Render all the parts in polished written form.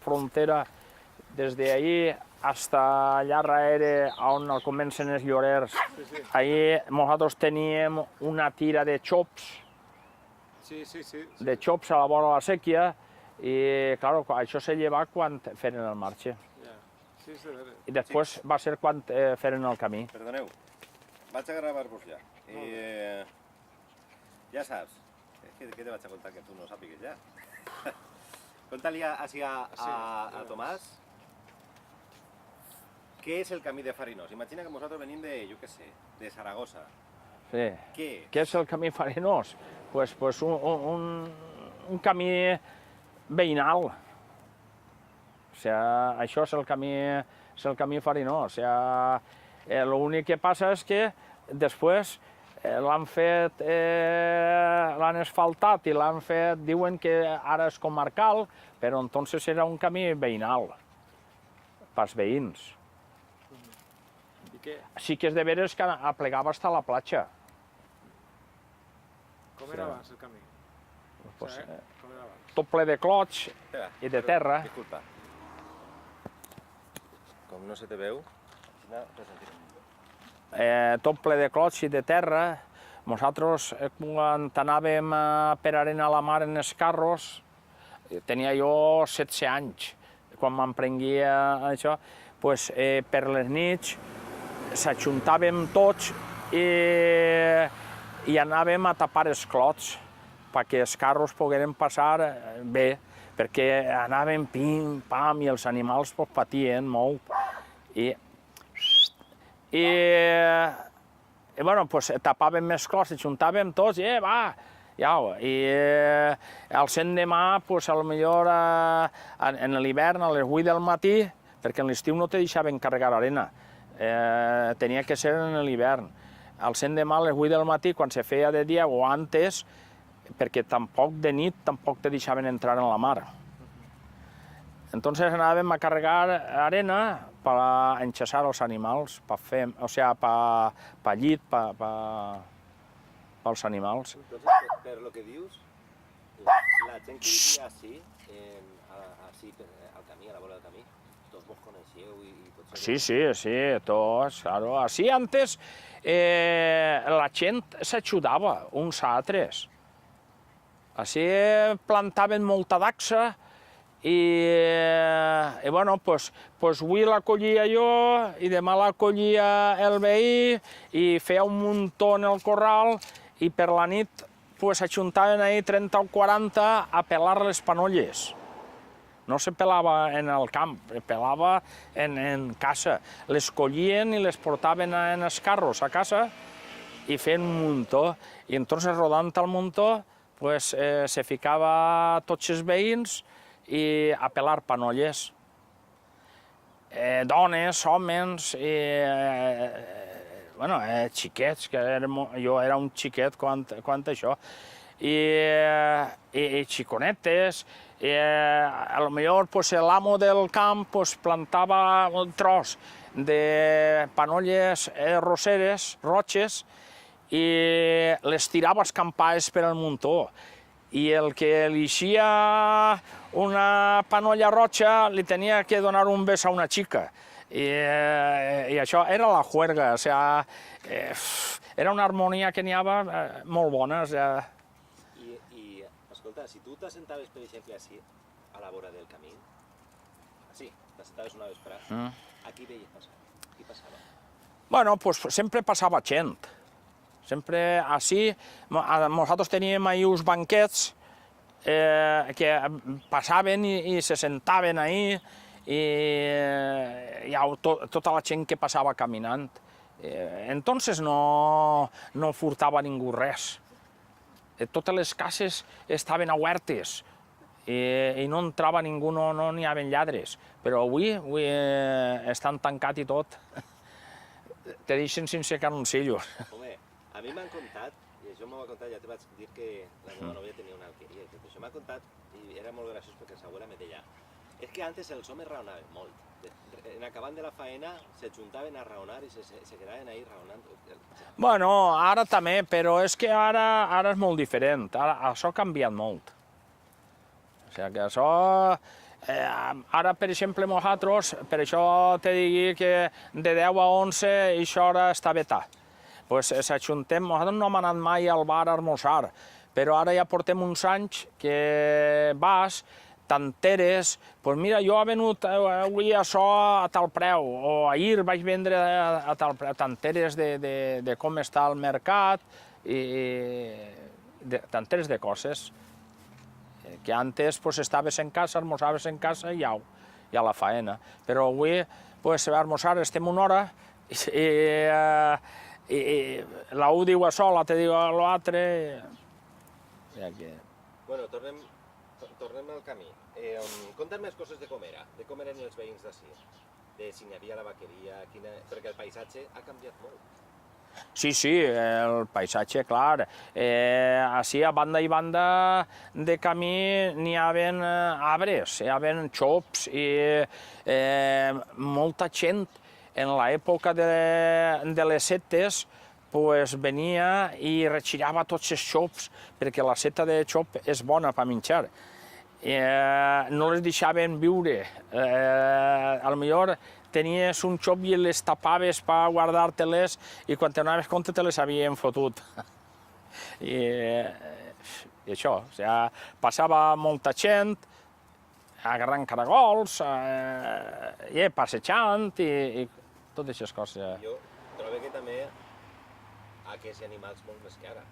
frontera, des d'ahí hasta allà darrere on comencen els llorers. Ahí nosaltres teníem una tira de xops, de xops a la vora de la sèquia, i clar, això se lleva quan feren el marge. I després va ser quan feren el camí. Perdoneu, vaig a gravar-vos ja. Ja saps, què te vaig a contar que tu no sàpigues ja? Conta-li així a Tomàs què és el camí de Farinós. Imagina que nosaltres venim de, jo què sé, de Saragossa. Sí. Què és el camí Farinós? Pues un camí veïnal. O sigui, això és el camí Farinós. O sigui, l'únic que passa és que després l'han fet, l'han asfaltat i l'han fet, diuen que ara és comarcal, però entonces era un camí veïnal, pels veïns. Sí que és de veres que aplegava fins a la platja. Com era abans el camí? Tot ple de clots i de terra. Disculpa. Com no se te veu, tot ple de clots i de terra. Nosaltres, quan anàvem per Arena a la Mar en els carros, tenia jo 16 anys, quan m'emprenguia això, per les nits s'ajuntàvem tots i anàvem a tapar els clots perquè els carros pogueren passar bé, perquè anàvem pim-pam i els animals patien molt. I tapàvem més clots, ajuntàvem tots, va, i al l'endemà, potser en l'hivern a les 8 del matí, perquè en l'estiu no te deixaven carregar arena, tenia que ser en l'hivern. Al l'endemà a les 8 del matí, quan se feia de dia o antes, perquè tampoc de nit tampoc te deixaven entrar en la mar. Entonces anàvem a carregar arena per enxassar els animals, per llit, pels animals. Entonces, per lo que dius, la gent que vivia així, al camí, a la vora del camí, tots vos coneixeu i potser... Sí, tots, claro. Així antes la gent s'ajudava uns a altres. Així plantaven molta dacsa i bueno, avui la collia jo i demà la collia el veí i feia un muntó en el corral i per la nit s'ajuntaven ahí 30 o 40 a pelar les panolles. No se pelava en el camp, se pelava en casa. Les collien i les portaven en els carros a casa i feien un muntó. I entonces, rodant el muntó, se ficava tots els veïns i a pelar panolles. Dones, homes, xiquets, que jo era un xiquet quan això, i xiconetes, a lo millor l'amo del camp plantava un tros de panolles roseres, roges, i les tirava escampades per al muntó. I el que elixia una panolla roja li tenia que donar un bes a una xica. I això era la juerga, o sigui, era una harmonia que n'hi havia molt bona. I, escolta, si tu t'assentaves, per exemple, així, a la vora del camí, així, t'assentaves una vesprà, a qui veies passar? Qui passava? Bueno, sempre passava gent. Sempre així, nosaltres teníem ahí uns banquets que passaven i se sentaven ahí, i tota la gent que passava caminant. Entonces no furtava ningú res. Totes les cases estaven obertes i no entrava ningú, no n'hi havia lladres. Però avui estan tancat i tot. Te deixen sense carnoncillos. Home, a mi m'han contat, i això m'ho va contar, ja te vaig dir que la meva nòvia tenia una alqueria, i tot això m'ha contat, i era molt graciós perquè sa abuela me deia, és que antes els homes raonaven molt. En acabant de la faena s'ajuntaven a raonar i se quedaven ahí raonant. Bueno, ara també, però és que ara és molt diferent, això ha canviat molt. O sigui que això Ara, per exemple, nosaltres, per això te digui que de 10 a 11 aquesta hora està vetat. Pues s'ajuntem, nosaltres no hem anat mai al bar a almoçar, però ara ja portem uns anys que vas, t'enteres, doncs mira, jo he venut avui això a tal preu, o ahir vaig vendre a tal preu, t'enteres de com està el mercat, i t'enteres de coses que antes pues, estaves en casa, almorzaves en casa i au, i a la faena. Però avui, pues, a almorzar estem una hora i la U diu això, l'altre diu l'altre. Bueno, tornem al camí. Conta'm més coses de com eren els veïns d'ací, de si n'hi havia la vaqueria, perquè el paisatge ha canviat molt. Sí, el paisatge, clar. Així, a banda i banda de camí, n'hi havia arbres, hi havia xops i molta gent en l'època de les setes pues, venia i retirava tots els xops, perquè la seta de xop és bona per menjar. No les deixaven viure. Potser tenies un xop i les tapaves per guardar-te-les i quan te n'anaves compte te les havien fotut. I això, passava molta gent agarrant caragols, passejant i totes aquestes coses. Jo trobo que també aquests animals molt més que ara.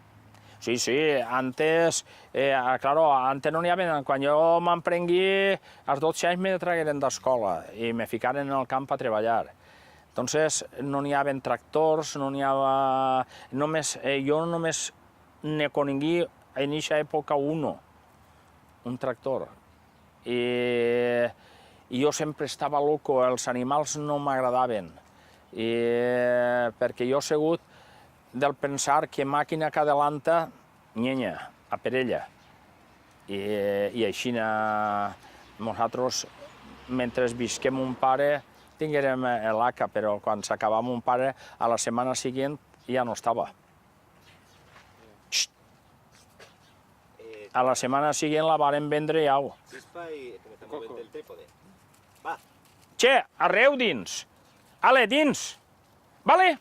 Sí, antes, antes no n'hi havia, quan jo m'emprengui, als 12 anys me tragueren d'escola i me ficaren en el camp a treballar. Entonces no n'hi havia tractors, no n'hi havia... Jo només ne conegui en aquesta època un tractor. I jo sempre estava loco, els animals no m'agradaven, perquè jo he sigut del pensar que màquina que adelanta, nyenya, a perella. I així nosaltres, mentre visquem un pare, tinguérem l'ACA, però quan s'acabava un pare, a la setmana següent ja no estava. A la setmana següent la varen vendre i au. Xispa i que m'està movent el trípode. Va. Che, arreu dins. Ale, dins. Vale?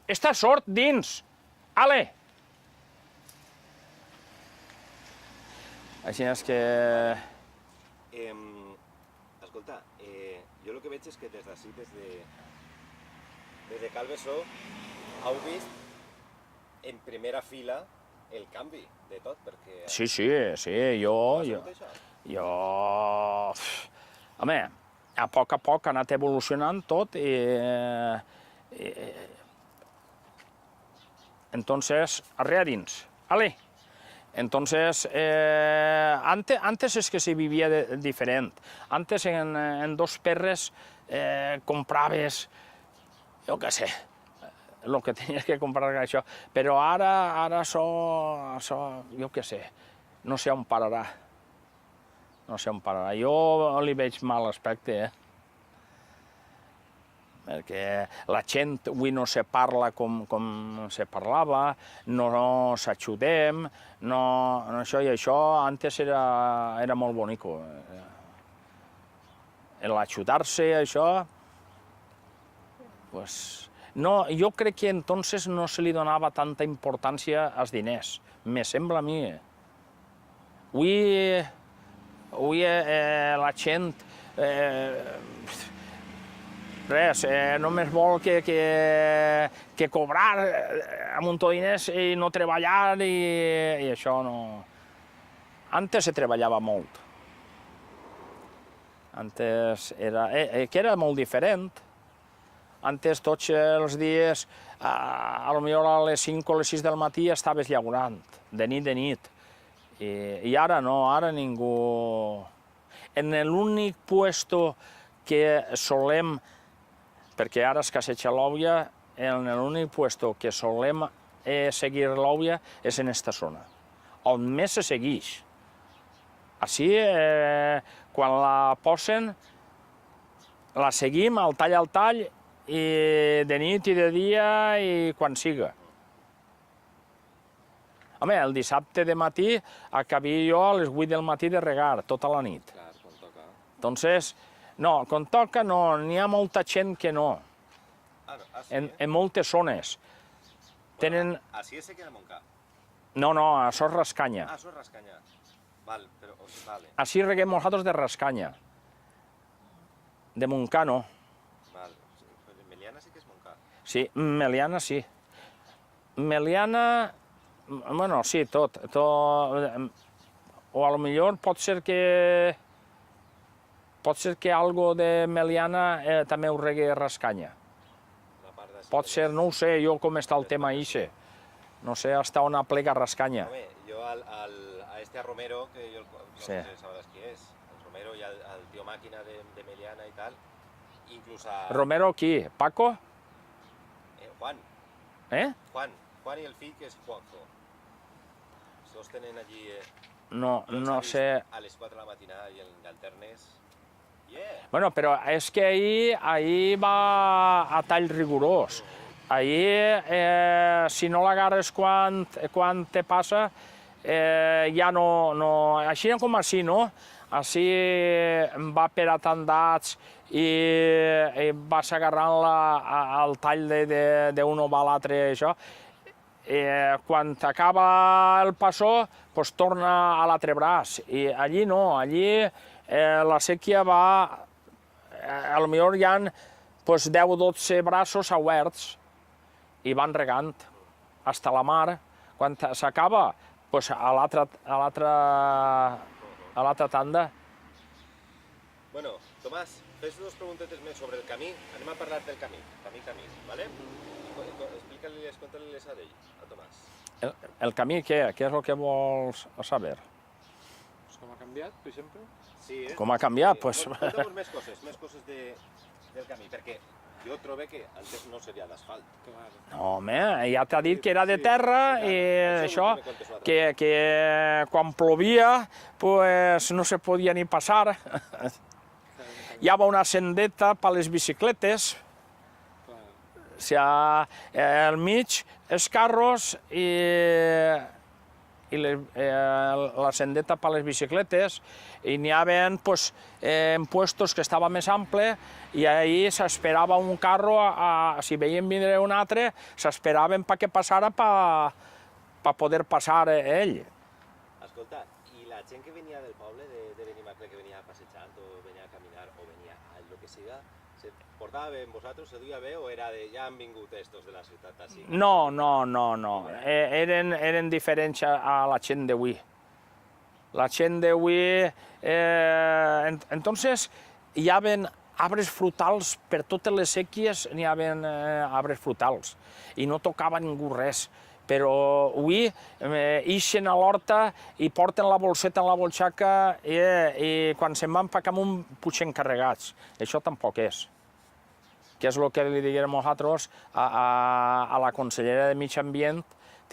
Està sort dins. Ale! Així és que... Escolta, jo el que veig és que des d'ací, des de Calbessó, heu vist en primera fila el canvi de tot, perquè... Sí, jo... Home, a poc ha anat evolucionant tot i... Entonces, arrea dins, ale. Entonces, antes es que se vivia diferent. Antes en dos perres compraves, jo què sé, el que tenies que comprar això. Però ara això, jo què sé, no sé on pararà. No sé on pararà. Jo li veig mal aspecte, perquè la gent avui no se parla com se parlava, no s'ajudem, això i això antes era molt bonico. L'ajudar-se, això, pues, no, jo crec que entonces no se li donava tanta importància als diners, me sembla a mi. Avui la gent res, només vol que cobrar amb un diners i no treballar i això no... Antes se treballava molt. Antes era molt diferent. Antes tots els dies, potser a les 5 o les 6 del matí estaves llaurant, de nit. I ara no, ara ningú... En l'únic puesto que solem, perquè ara escasseja l'òvia, en l'únic puesto que solem seguir l'òvia és en aquesta zona, on més se segueix. Així, quan la posen, la seguim al tall, i de nit i de dia i quan siga. Home, el dissabte de matí acabia jo a les 8 del matí de regar, tota la nit. Entonces, no, quan toca no, n'hi ha molta gent que no, Ah, no, sí, en moltes zones. Tenen... Así es que era Montcà. No, no, això és rascanya. Ah, eso es Rascaña. Vale, pero, vale, Així reguem nosaltres de rascanya. De Montcà no. vale. Pues Meliana sí que es Montcà. Sí, Meliana sí. Meliana, bueno, sí, tot. O a lo millor pot ser que algo de Meliana també ho regui rascanya. La part de Pot ser, no ho sé, jo com està el tema ixe. No sé hasta on aplega rascanya. Home, yo a este a Romero, que yo no Sí. sé si sabrás quién es, al Romero y al tío Máquina de Meliana y tal, incluso a Romero qui? Paco? Juan, Juan y el fill que es Juanjo. Dos tenen allí No, no sé. a les 4 de la matinada i en Alternes. Yeah! Bueno, però és que ahir va a tall rigorós. Ahir, si no l'agarres quan te passa, ja no... Així com així, no? Així va per atandats i vas agarrant el tall d'un o a l'altre, això. Quan acaba el passó, doncs torna a l'altre braç. I allí no, allí la sèquia va... Potser hi ha 10 o 12 braços oberts i van regant fins a la mar. Quan s'acaba, doncs a l'altra tanda. Bueno, Tomàs, fes dues preguntetes més sobre el camí. Anem a parlar del camí, camí, ¿vale? Explica-li-les, conta-li-les a ell, a Tomàs. El camí, què? Què és el que vols saber? Com ha canviat, per exemple? Sí, Com ha canviat? Sí. Conta'm més coses del camí, perquè jo trobo que antes no seria d'asfalt. No, home, ja t'ha dit que era de terra i això, que quan plovia pues, no se podia ni passar. Hi havia una sendeta per les bicicletes, o sigui, al mig els carros i la sendeta per les bicicletes, i n'hi havia en puestos que estava més ample i ahir s'esperava un carro, si veien vindre un altre, s'esperaven perquè passara per poder passar ell. Escolta, i la gent que venia del poble de Benimaclet, que venia passejant o venia a caminar o venia a lo que siga, se portava bé amb vosaltres, se duia bé o era de ja han vingut estos de la ciutat així? No. Eren diferents a la gent d'avui. La gent d'avui... Entonces, hi havia arbres frutals, per totes les sèquies n'hi havia arbres frutals, i no tocava ningú res. Però avui ixen a l'horta i porten la bolseta en la bolxaca i quan se'n van cap amunt pugen carregats. Això tampoc és. Que és el que li diguem nosaltres a la consellera de Mig Ambient.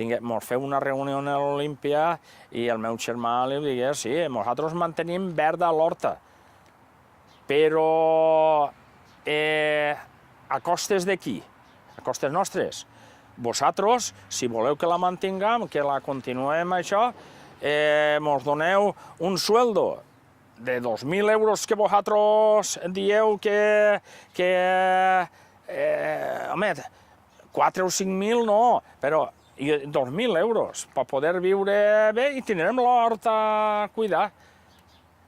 Ens feu una reunió a l'Olímpia i el meu germà li digué, sí, nosaltres mantenim verda l'horta, però a costes de qui? A costes nostres. Vosaltres, si voleu que la mantinguem, que la continuem això, ens doneu un sueldo de 2.000 euros que vosaltres dieu que home, 4 o 5.000 no, però 2.000 euros per poder viure bé i tindrem l'hort a cuidar.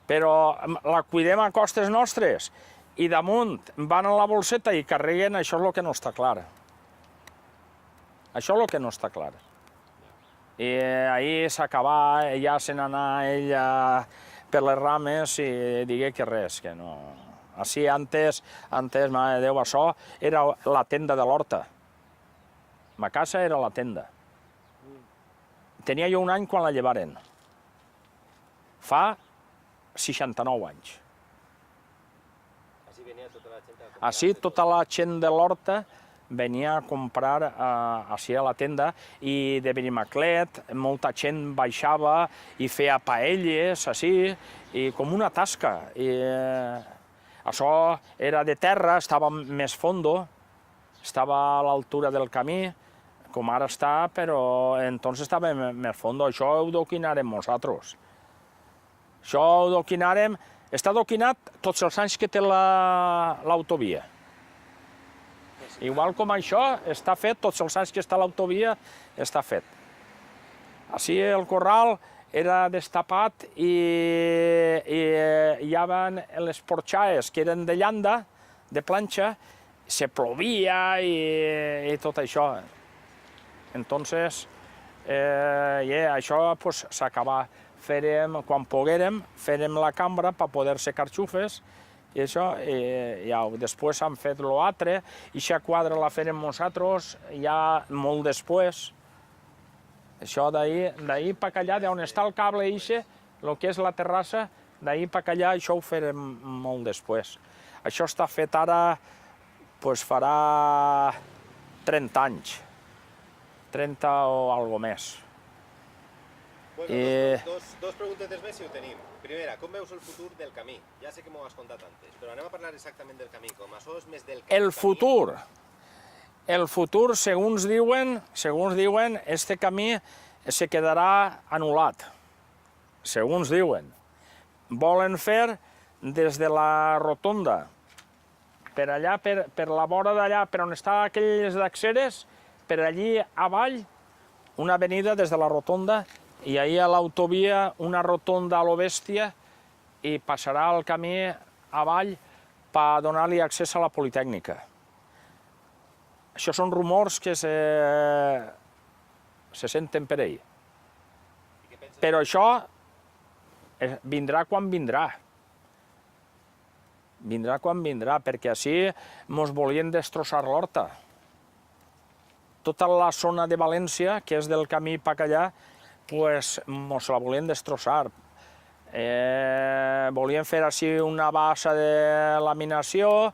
Però la cuidem a costes nostres i damunt van a la bolseta i carreguen, això és el que no està clar. Això és el que no està clar. I ahir s'acabà, ja se n'anà ella per les rames i digué que res, que no... Així, antes, mare de Déu, això era la tenda de l'horta. Ma casa era la tenda. Tenia jo un any quan la llevaren. Fa 69 anys. Així tota la gent de l'horta venia a comprar així a la tenda i de Benimaclet molta gent baixava i feia paelles, així, i com una tasca. Això era de terra, estava més fondo, estava a l'altura del camí, com ara està, però entonces estava més fondo. Això ho doquinarem nosaltres. Això ho doquinarem, Està adoquinat tots els anys que té l'autovia. Igual com això, està fet, tots els anys que està l'autovia, està fet. Així el corral era destapat i hi havia les porxaes que eren de llanda, de planxa, se plovia i tot això. Entonces, això s'acaba. Quan poguérem, farem la cambra per poder ser carxufes i això, després han fet l'altre, i aquesta quadra la farem nosaltres ja molt després. Això d'ahir per allà, d'on està el cable ixe, el que és la terrassa, d'ahir per allà això ho farem molt després. Això està fet ara, farà 30 anys, 30 o alguna més. Bueno, dos preguntetes més si ho tenim. Primera, com veus el futur del camí? Ja sé que m'ho has contat antes, però anem a parlar exactament del camí. Com això és més del camí. El futur, segons diuen, este camí se quedarà anul·lat. Segons diuen. Volen fer des de la rotonda, per allà, per la vora d'allà, per on estan aquelles d'axeres, per allí avall, una avenida des de la rotonda, i ahir a l'autovia una rotonda a lo bèstia i passarà el camí avall per donar-li accés a la Politècnica. Això són rumors que se senten per ell. Però això vindrà quan vindrà. Vindrà quan vindrà, perquè així mos volien destrossar l'horta. Tota la zona de València, que és del camí per allà, mos la volien destrossar. Volien fer així una bassa de laminació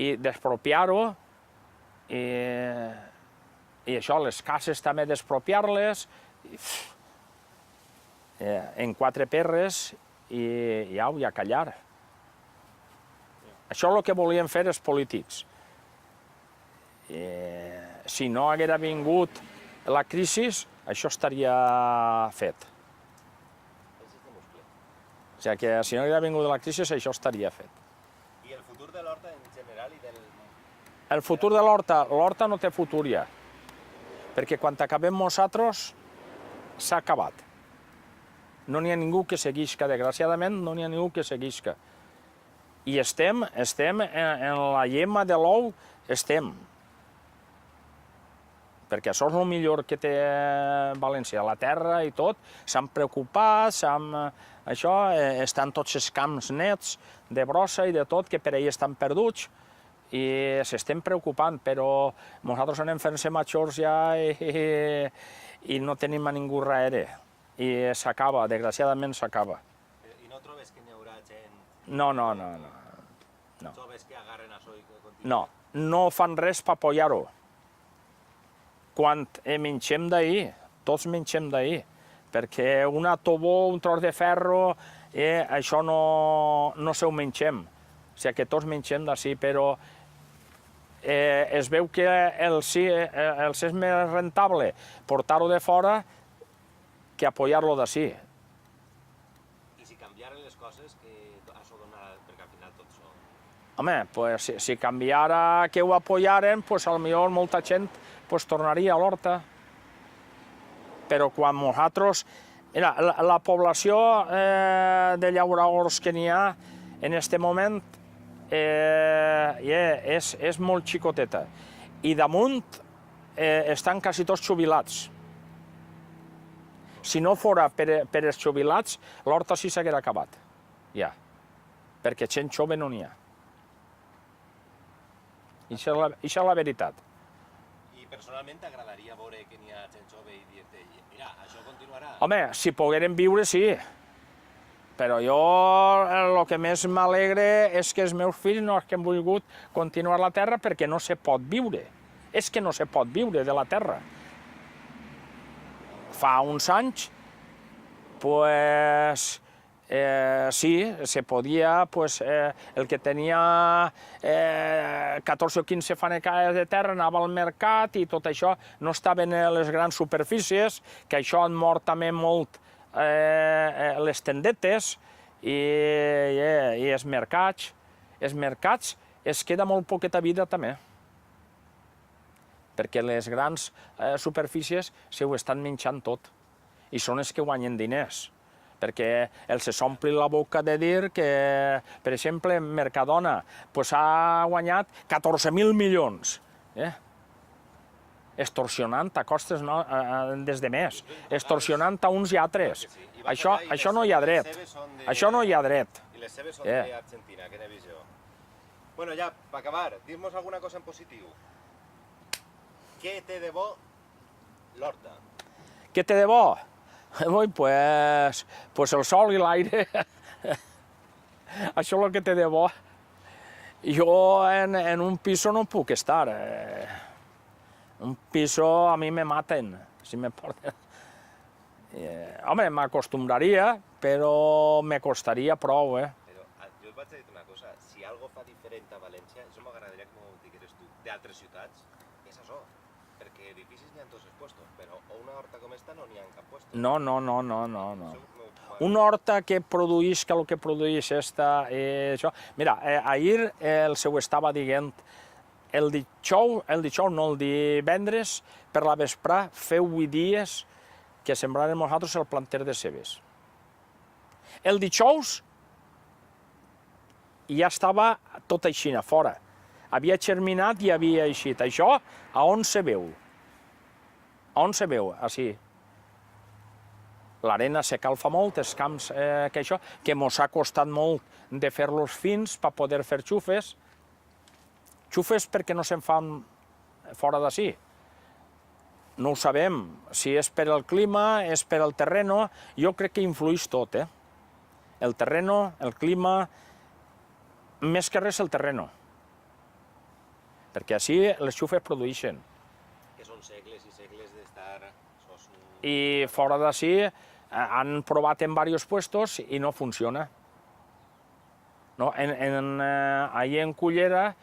i despropiar-ho, i això, les cases també despropiar-les, en 4 perres, i a callar. Això el que volien fer els polítics. Si no haguera vingut la crisi, això estaria fet. O sigui que si no haguera vingut la crisi, això estaria fet. I el futur de l'horta en general i del... El futur de l'horta no té futur ja, perquè quan acabem nosaltres s'ha acabat. No n'hi ha ningú que seguisca, desgraciadament no n'hi ha ningú que seguisca. I estem en la llema de l'ou, perquè això és el millor que té València, la terra i tot, s'han preocupat, estan tots els camps nets de brossa i de tot, que per ahir estan perduts, i s'estem preocupant, però nosaltres anem fent-se majors ja i no tenim a ningú darrere, i s'acaba, desgraciadament s'acaba. I no trobes que n'hi haurà gent... No. Joves que agarren això i que continuen? No, no fan res per apoyar-ho. Quan mengem d'ahir, tots mengem d'ahir, perquè una tobó, un tros de ferro, això no se ho mengem. O sigui que tots mengem d'ací, però es veu que els és més rentable portar-ho de fora que apoyar-lo d'ací. I si canviaren les coses, que això donarà, perquè al final tot són... Home, si canviara que ho apoyaren, potser molta gent tornaria a l'horta. Però quan nosaltres... La població de llauradors que n'hi ha en aquest moment és molt xicoteta. I damunt estan quasi tots jubilats. Si no fora per els jubilats, l'horta sí s'haguera acabat. Ja. Perquè gent jove no n'hi ha. Això és la veritat. I personalment t'agradaria veure que n'hi ha gent jove i dir-te, mira, això continuarà? Home, si poguérem viure, sí. Però jo el que més m'alegre és que els meus fills no han volgut continuar la terra perquè no se pot viure. És que no se pot viure de la terra. Fa uns anys, sí, se podia, el que tenia 14 o 15 fanecades de terra anava al mercat i tot això, no estaven a les grans superfícies, que això han mort també molt les tendetes, i els mercats es queda molt poqueta vida també, perquè les grans superfícies se ho estan menjant tot i són els que guanyen diners, perquè els s'ompli la boca de dir que, per exemple, Mercadona ha guanyat 14.000 milions, extorsionant a costes des de més, extorsionant a uns i altres. Això no hi ha dret, això no hi ha dret. I les seves són d'Argentina, quina visió. Bueno, ja, per acabar, dir-nos alguna cosa en positiu. Què té de bo l'horta? Què té de bo? Pues el sol i l'aire. Això és el que té de bo. Jo en un piso no puc estar. Un piso a mi me maten, si me porten. Home, m'acostumbraria, però me costaria prou, Però jo et vaig dir una cosa, si algo fa diferent a València, això m'agradaria que m'ho digueres tu, d'altres ciutats, és això, perquè edificis n'hi ha tots els puestos, però una horta com esta no n'hi ha en cap puesto. No. Una horta que produïsca el que produeix esta, això. Mira, ahir el seu estava dient, el divendres, per la vesprà, feu 8 dies que sembrarem nosaltres el planter de cebes. El dijous ja estava tot així, a fora. Havia germinat i havia eixit. Això, a on se veu? A on se veu? Així. L'arena se calfa molt, els camps que mos ha costat molt de fer-los fins per poder fer xufes. Xufes perquè no se'n fan fora d'ací. No ho sabem, si és per el clima, és per el terreno, jo crec que influeix tot, El terreno, el clima, més que res el terreno. Perquè així les xufes produeixen. Que són segles i segles d'estar... I fora d'ací han provat en diversos puestos i no funciona. Allí en Cullera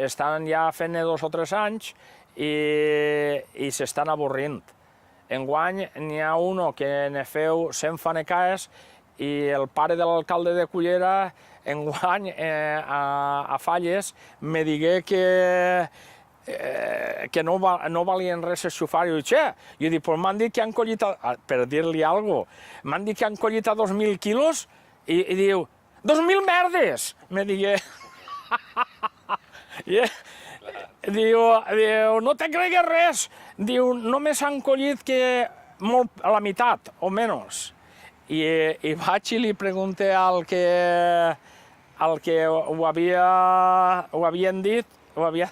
estan ja fent 2 o 3 anys i s'estan avorrint. Enguany n'hi ha uno que ne feu 100 fanecaes i el pare de l'alcalde de Cullera enguany a Falles me digué que no valien res els xufars. Jo dic, m'han dit que han collit, per dir-li alguna cosa, m'han dit que han collit a 2.000 quilos i diu, 2.000 merdes, me digué. Diu, no te cregues res. Diu, només han collit que a la meitat, o menys. I vaig i li pregunté al que ho havien dit, ho havia